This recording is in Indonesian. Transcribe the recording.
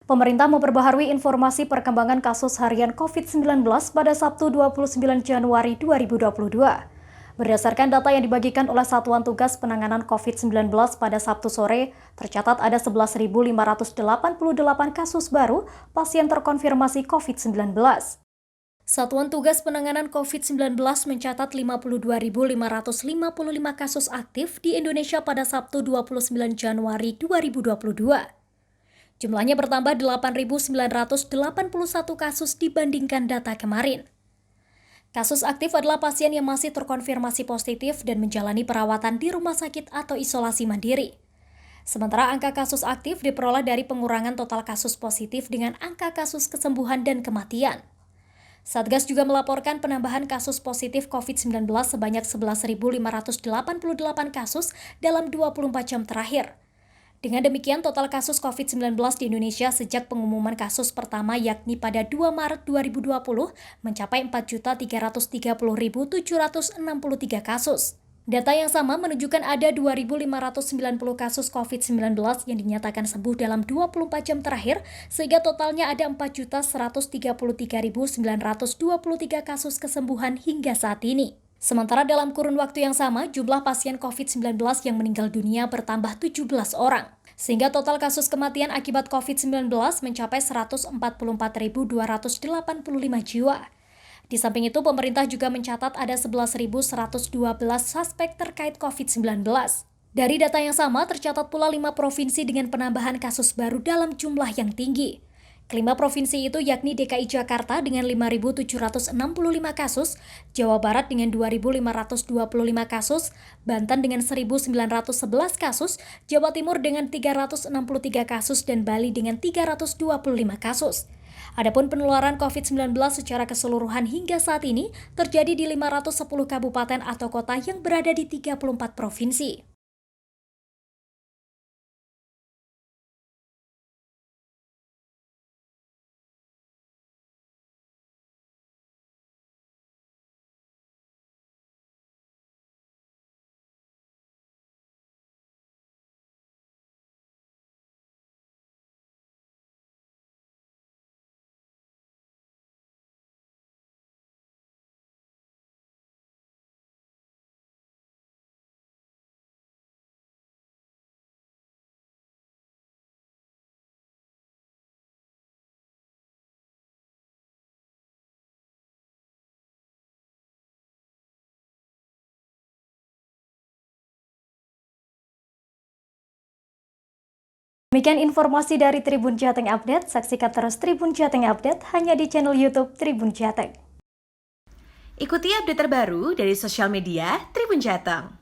Pemerintah memperbaharui informasi perkembangan kasus harian COVID-19 pada Sabtu 29 Januari 2022. Berdasarkan data yang dibagikan oleh Satuan Tugas Penanganan COVID-19 pada Sabtu sore, tercatat ada 11.588 kasus baru pasien terkonfirmasi COVID-19. Satuan Tugas Penanganan COVID-19 mencatat 52.555 kasus aktif di Indonesia pada Sabtu 29 Januari 2022. Jumlahnya bertambah 8.981 kasus dibandingkan data kemarin. Kasus aktif adalah pasien yang masih terkonfirmasi positif dan menjalani perawatan di rumah sakit atau isolasi mandiri. Sementara angka kasus aktif diperoleh dari pengurangan total kasus positif dengan angka kasus kesembuhan dan kematian. Satgas juga melaporkan penambahan kasus positif COVID-19 sebanyak 11.588 kasus dalam 24 jam terakhir. Dengan demikian, total kasus COVID-19 di Indonesia sejak pengumuman kasus pertama yakni pada 2 Maret 2020 mencapai 4.330.763 kasus. Data yang sama menunjukkan ada 2.590 kasus COVID-19 yang dinyatakan sembuh dalam 24 jam terakhir, sehingga totalnya ada 4.133.923 kasus kesembuhan hingga saat ini. Sementara dalam kurun waktu yang sama, jumlah pasien COVID-19 yang meninggal dunia bertambah 17 orang, sehingga total kasus kematian akibat COVID-19 mencapai 144.285 jiwa. Di samping itu, pemerintah juga mencatat ada 11.112 suspek terkait COVID-19. Dari data yang sama, tercatat pula 5 provinsi dengan penambahan kasus baru dalam jumlah yang tinggi. Kelima provinsi itu yakni DKI Jakarta dengan 5.765 kasus, Jawa Barat dengan 2.525 kasus, Banten dengan 1.911 kasus, Jawa Timur dengan 363 kasus, dan Bali dengan 325 kasus. Adapun penularan COVID-19 secara keseluruhan hingga saat ini terjadi di 510 kabupaten atau kota yang berada di 34 provinsi. Demikian informasi dari Tribun Jateng Update. Saksikan terus Tribun Jateng Update hanya di channel YouTube Tribun Jateng. Ikuti update terbaru dari sosial media Tribun Jateng.